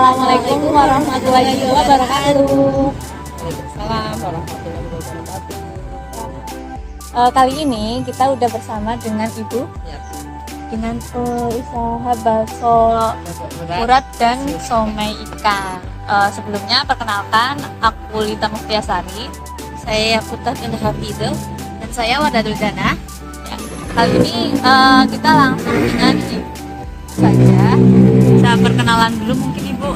Assalamualaikum warahmatullahi wabarakatuh. Waalaikumsalam warahmatullahi wabarakatuh. Kali ini kita udah bersama dengan Ibu Ya, dengan usaha bakso urat dan somai ikan. Sebelumnya perkenalkan, aku Lita Mustiasari, saya Putah bin Hafidul, dan saya Wadatul Dana. Ya, kali ini kita langsung dengan Ibu saja. Bisa perkenalan dulu mungkin Ibu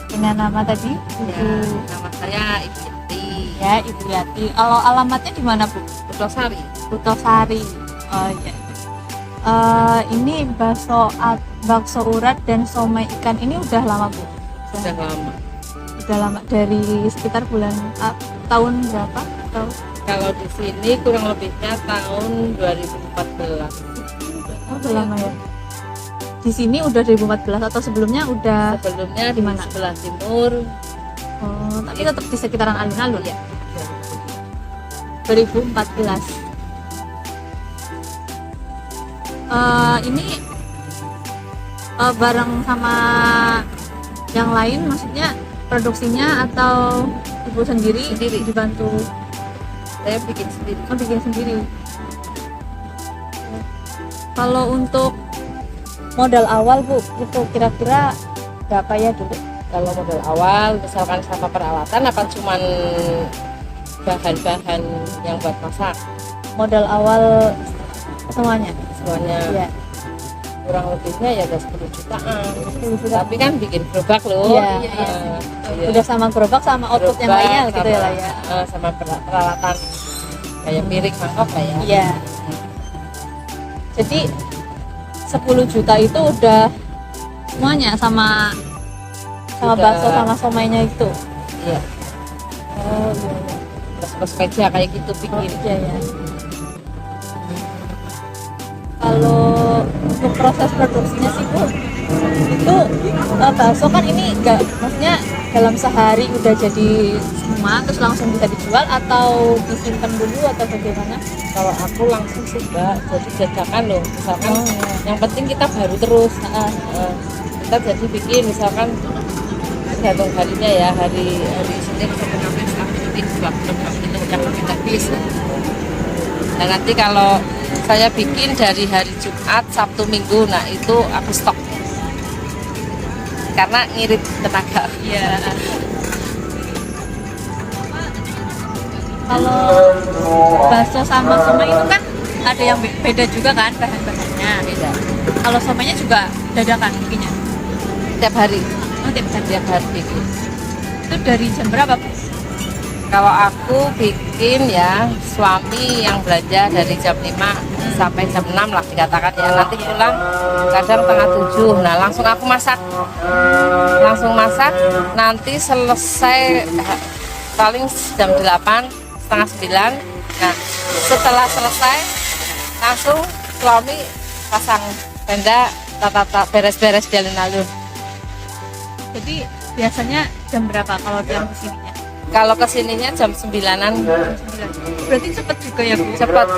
dengan nama tadi? ya, nama saya Ibu Yati Ya, Ibu Yati. Kalau alamatnya di mana, Bu? Putosari. Putosari. Oh iya. Ini bakso urat dan somai ikan ini udah lama, Bu? Sudah lama. Udah lama, dari sekitar bulan tahun berapa? Kalau di sini kurang lebihnya tahun 2014. Oh, udah lama ya. Di sini udah 2014 atau sebelumnya udah? Sebelumnya Di di mana? sebelah timur. Oh, tapi tetap di sekitaran alun-alun. Ya, 2014. Ini bareng sama yang lain, maksudnya produksinya atau Ibu sendiri dibantu? saya bikin sendiri. Oh, bikin sendiri. Kalau untuk modal awal, Bu, itu kira-kira berapa ya dulu? Kalau modal awal misalkan sama peralatan apa cuman bahan-bahan yang buat masak Modal awal semuanya? semuanya. Iya. Kurang lebihnya ya udah 10 jutaan. 10 juta. Tapi kan bikin gerobak loh. Iya. Iya. Udah sama gerobak sama output yang Gerobak lainnya gitu ya sama- lah ya. sama peralatan kayak piring mangkok lah ya. Iya. Jadi 10 juta itu udah semuanya sama Udah. bakso sama somainya itu. Iya. Oh iya. Terus meja kayak gitu Oh, bikin. iya ya. Kalau untuk proses produksinya sih, Bu, itu bakso kan ini enggak, maksudnya dalam sehari udah jadi semua terus langsung bisa dijual atau disimpan dulu atau bagaimana? Kalau aku langsung sih Mbak, jadi jajakan loh. Misalkan Oh, iya. yang penting kita baru terus. Kita jadi bikin misalkan tergantung harinya ya, hari Senin sampai Kamis aku bikin 2 kilo udah kita habis. Dan nanti kalau saya bikin dari hari Jumat, Sabtu, Minggu, nah itu aku stok karena ngirit tenaga. Iya. Kalau bakso sama somai itu kan ada yang beda juga kan bahan-bahannya. Beda. Kalau somainya juga dadakan bikinnya. Tiap hari, Oh, tiap hari. tiap hari bikin. Itu dari jam berapa, Bu? Kalau aku bikin ya, suami yang belanja dari jam 5 sampai jam 6 lah dikatakan ya. Nanti pulang kadang setengah 7. Nah langsung aku masak. Langsung masak, nanti selesai paling jam 8, setengah 9. Nah setelah selesai, langsung suami pasang tenda, tata beres-beres di alun-alun. Jadi biasanya jam berapa kalau yang kesininya? Kalau kesininya jam 9-an. Berarti cepet juga ya, Bu? Cepat.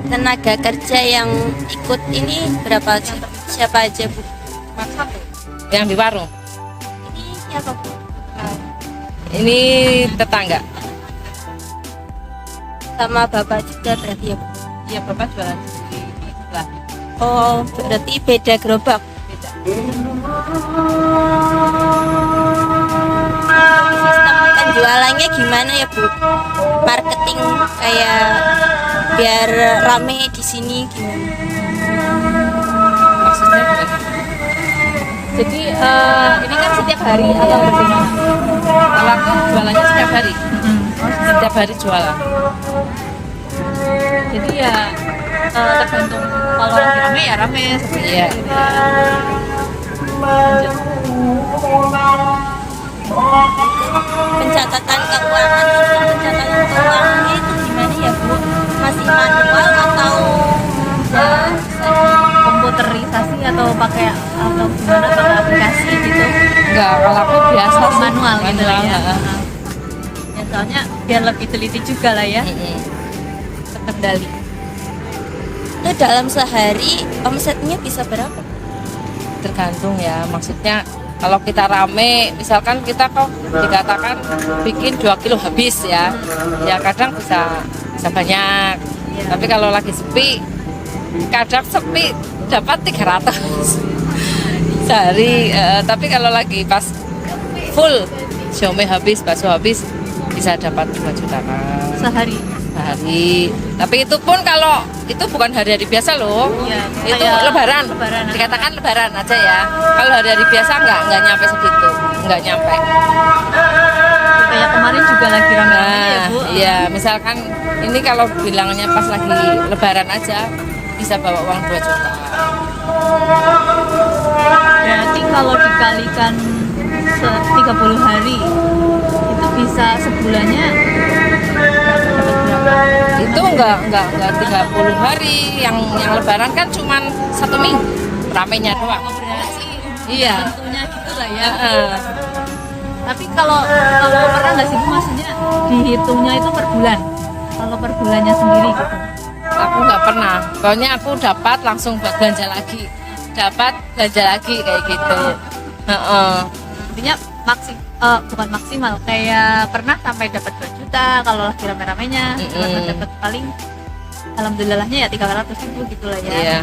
Tenaga kerja yang ikut ini berapa? Siapa aja, Bu? Masak. Yang di warung. Ini siapa, Bu? Ini tetangga. Sama Bapak juga berarti ya, Bu? Iya, Bapak jualan sendiri di sebelah. Oh, berarti beda gerobak. Beda. Sistem penjualannya gimana ya, Bu? Marketing kayak biar rame di sini gimana? Maksudnya gimana? Jadi ini kan setiap hari atau bagaimana? Kalau aku jualannya setiap hari. Setiap hari jualan. Jadi ya tergantung, kalau lagi rame ya rame seperti Iya. itu. Lanjut. Pencatatan keuangan, sistem pencatatan keuangannya itu gimana ya, Bu? Masih manual atau Komputerisasi atau pakai atau gimana, pakai aplikasi gitu? Enggak, kalau aku biasa sih, Manual gitu lah ya. manual, Ya soalnya biar lebih teliti juga lah ya. Mm-mm. terkendali. Itu dalam sehari omsetnya bisa berapa? Tergantung ya, maksudnya kalau kita rame, misalkan kita kok dikatakan bikin 2 kilo habis ya, ya kadang bisa banyak. Tapi kalau lagi sepi, kadang sepi dapat 300 sehari. Tapi kalau lagi pas full, siomay habis, bakso habis, bisa dapat 2 juta Sehari. sehari. Tapi itu pun kalau itu bukan hari-hari biasa loh. Iya, Itu kayak lebaran. lebaran. Dikatakan lebaran aja ya. Kalau hari-hari biasa nggak nyampe segitu. Nggak nyampe. Kayak kemarin juga lagi rame-rame ya, Nah, Bu. iya, misalkan ini kalau bilangnya pas lagi lebaran aja bisa bawa uang 2 juta. Berarti kalau dikalikan 30 hari itu bisa sebulannya dapat berapa? Itu enggak 30 hari. Yang lebaran kan cuman 1 minggu. Ramenya doang. Berarti Iya. tentunya gitu lah ya. Heeh. Tapi kalau pernah nggak sih Bu, maksudnya dihitungnya itu per bulan? Kalau per bulannya sendiri gitu. Aku nggak pernah. Pokoknya aku dapat langsung buat belanja lagi. Dapat belanja lagi kayak gitu. Heeh. Intinya bukan maksimal, kayak pernah sampai dapat 2 juta kalau lagi rame-ramenya, dapat paling alhamdulillahnya ya 300.000 gitu lah ya. Iya.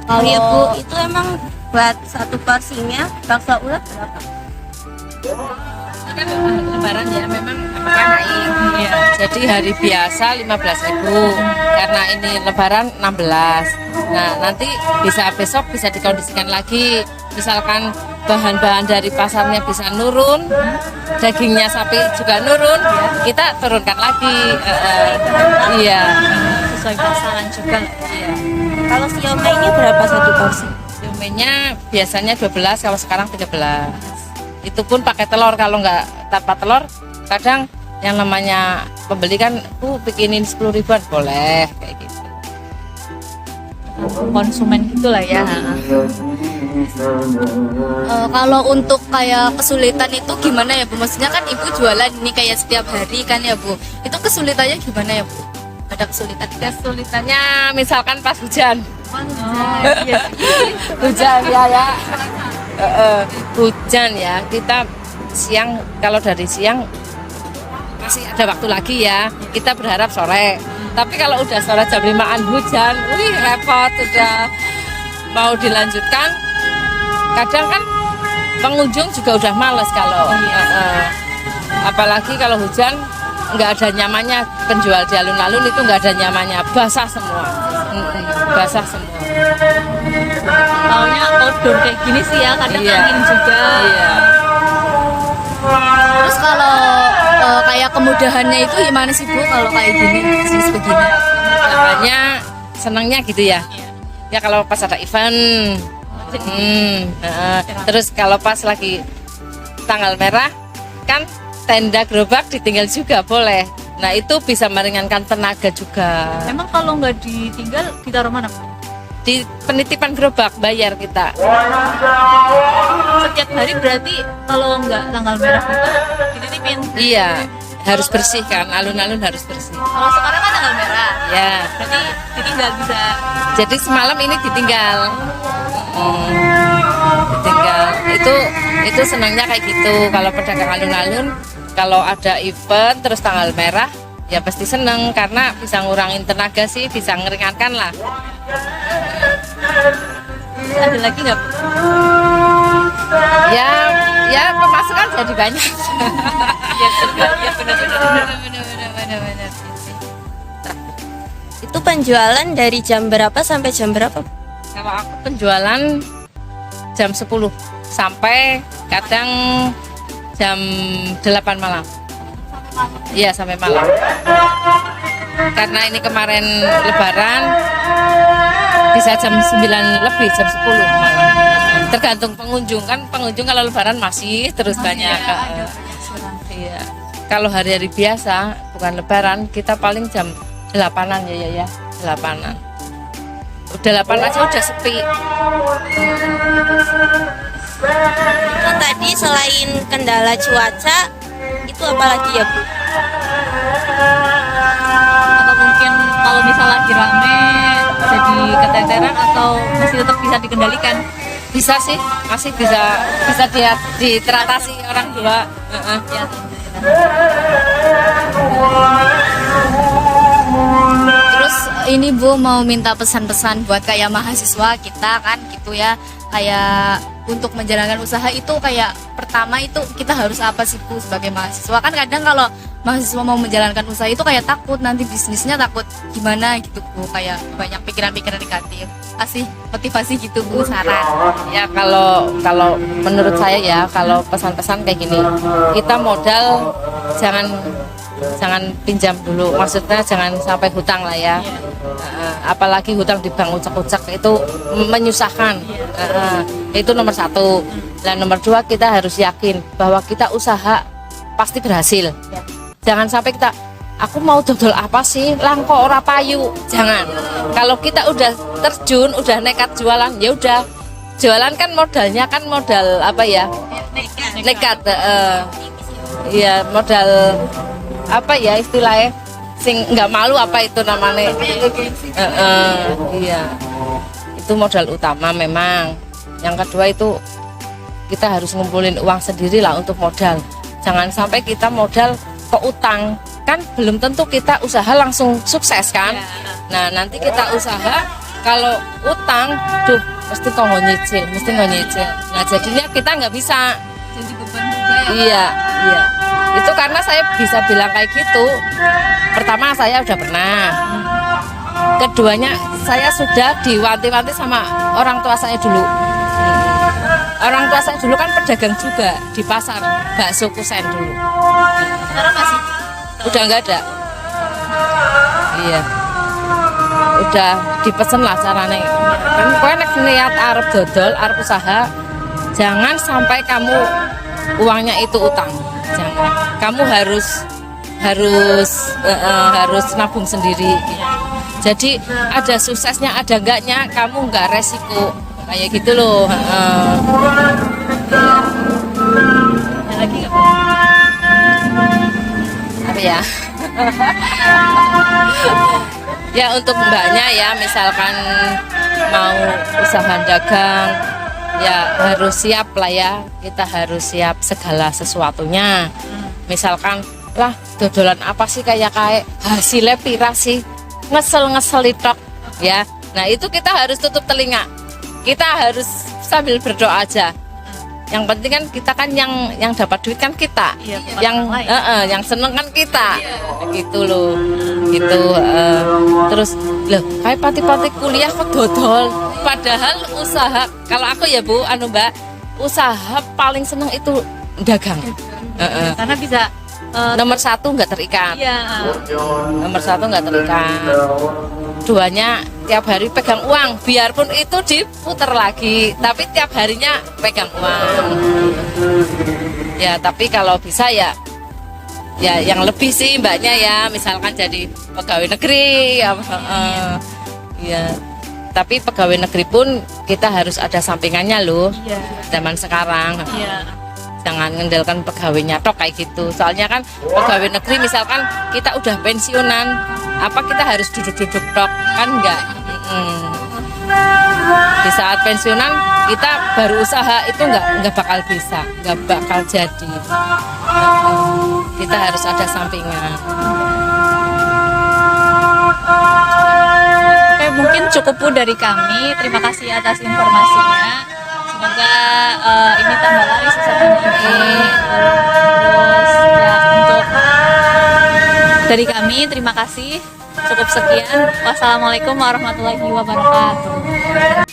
Oh iya Bu, itu emang buat satu porsinya bakso ulet berapa? Kan lebaran ya memang apakah naik. Iya. Jadi hari biasa 15.000. Karena ini lebaran 16. Nah, nanti bisa besok bisa dikondisikan lagi. Misalkan bahan-bahan dari pasarnya bisa nurun, dagingnya sapi juga nurun, kita turunkan lagi. Iya. Sesuai pasaran juga. Iya. Kalau siomaynya berapa satu porsi? Siomaynya biasanya 12, kalau sekarang 13. Itu pun pakai telur, kalau nggak tanpa telur kadang yang namanya pembeli kan bikinin 10 ribuan boleh kayak gitu. Konsumen gitulah ya. Kalau untuk kayak kesulitan itu gimana ya Bu? Maksudnya kan Ibu jualan ini kayak setiap hari kan ya Bu? Itu kesulitannya gimana ya Bu? Ada kesulitan? Kesulitannya misalkan pas hujan. Iya. Hujan ya. Hujan ya, kita siang, kalau dari siang masih ada waktu lagi ya, kita berharap sore. Tapi kalau udah sore jam 5-an hujan, wih repot, udah mau dilanjutkan. Kadang kan pengunjung juga udah males kalau apalagi kalau hujan nggak ada nyamannya. Penjual di alun-alun itu nggak ada nyamannya, basah semua. Basah semua. Maunya outdoor kayak gini sih ya, kadang Iya. angin juga. Iya. Terus kalau kayak kemudahannya itu gimana sih Bu kalau kayak gini, bisnis begini? Makanya senangnya gitu ya. Ya kalau pas ada event. Terus kalau pas lagi tanggal merah kan tenda gerobak ditinggal juga boleh. Nah itu bisa meringankan tenaga juga. Emang kalau nggak ditinggal ditaruh mana Bu? Di penitipan gerobak bayar kita. Setiap hari berarti kalau nggak tanggal merah itu dititipin. Iya, harus bersih kan, alun-alun harus bersih. Kalau sekarang kan tanggal merah, Ya, berarti ditinggal bisa. jadi semalam ini ditinggal. Ditinggal. Itu senangnya kayak gitu. Kalau pedagang alun-alun, kalau ada event terus tanggal merah, ya pasti seneng karena bisa ngurangin tenaga sih, bisa ngeringankan lah. Ada lagi nggak Bu? Ya pemasukan jadi banyak. Iya juga, ya benar-benar. Bener-bener. Itu penjualan dari jam berapa sampai jam berapa? Kalau aku penjualan jam 10 sampai kadang jam 8 malam. Iya, sampai malam. Karena ini kemarin lebaran bisa jam 9 lebih, jam 10 malam. Tergantung pengunjung kan, pengunjung kalau lebaran masih terus banyak. Iya. Kalau hari-hari biasa bukan lebaran, kita paling jam 8-an ya, 8-an. Udah 8 aja udah sepi. Itu tadi selain kendala cuaca, itu apa lagi ya Bu? Atau mungkin kalau misal lagi rame jadi keteteran atau masih tetap bisa dikendalikan? Bisa sih, masih bisa dia diteratasi orang tua. Ya, Terus ini Bu mau minta pesan-pesan buat kayak mahasiswa kita kan gitu ya, kayak untuk menjalankan usaha itu kayak pertama itu kita harus apa sih Bu sebagai mahasiswa? Kan kadang kalau mahasiswa mau menjalankan usaha itu kayak takut nanti bisnisnya takut gimana gitu Bu, kayak banyak pikiran-pikiran negatif. Kasih motivasi gitu Bu, saran. Ya kalau menurut saya ya, kalau pesan-pesan kayak gini, kita modal jangan pinjam dulu, maksudnya jangan sampai hutang lah ya. Apalagi hutang di bank ucak-ucak itu menyusahkan. Itu nomor satu. Dan nomor dua, kita harus yakin bahwa kita usaha pasti berhasil. Jangan sampai aku mau dodol apa sih, langko ora payu. Jangan. Kalau kita udah terjun, udah nekat jualan, ya udah. Jualan kan modalnya kan modal apa ya? Nekat. Iya, modal apa ya istilahnya? Sing nggak malu apa itu namanya? Iya. Itu modal utama memang. Yang kedua itu kita harus ngumpulin uang sendiri lah untuk modal. Jangan sampai kita modal ke utang, kan belum tentu kita usaha langsung sukses kan. Nah nanti kita usaha kalau utang tuh mesti kok nyicil. Nah jadinya kita nggak bisa. Jadi beban juga ya. Iya itu karena saya bisa bilang kayak gitu, pertama saya udah pernah, keduanya saya sudah diwanti-wanti sama orang tua saya dulu. Orang tua saya dulu kan pedagang juga di pasar bakso Kusen dulu. sekarang masih Udah nggak ada. Iya. Udah dipesen lah caranya. Kan kowe nek niat arep dodol, arep usaha, jangan sampai kamu uangnya itu utang. Jangan. Kamu harus nabung sendiri. Jadi ada suksesnya, ada enggaknya, kamu enggak resiko. Kayak gitu loh. ada lagi nggak? Apa ya? Ya untuk mbaknya ya, misalkan mau usaha dagang, ya harus siap lah ya. Kita harus siap segala sesuatunya. Misalkan lah dodolan apa sih kayak hasilnya pira sih, ngesel tok ya. Nah itu kita harus tutup telinga. Kita harus sambil berdoa aja. Yang penting kan kita kan yang dapat duit kan kita, Iya, yang seneng kan kita, gitu loh, gitu. Terus loh, kayak pati-pati kuliah kok dodol, padahal usaha. Kalau aku ya Bu, Mbak, usaha paling seneng itu dagang. Karena bisa Nomor satu nggak terikat, iya, nomor satu nggak terikat. Duanya tiap hari pegang uang, biarpun itu diputer lagi, tapi tiap harinya pegang uang. Ya tapi kalau bisa ya yang lebih sih mbaknya ya, misalkan jadi pegawai negeri ya. Tapi pegawai negeri pun kita harus ada sampingannya loh. iya, Zaman sekarang iya, jangan ngendalkan pegawainya tok kayak gitu. Soalnya kan pegawai negeri misalkan kita udah pensiunan, apa kita harus duduk-duduk tok kan enggak. Di saat pensiunan kita baru usaha itu enggak bakal bisa, enggak bakal jadi. Kita harus ada sampingan. Oke, mungkin cukup Bu dari kami. Terima kasih atas informasinya. Semoga ini tambah laris usaha ini. Terus ya untuk dari kami terima kasih. Cukup sekian. Wassalamualaikum warahmatullahi wabarakatuh.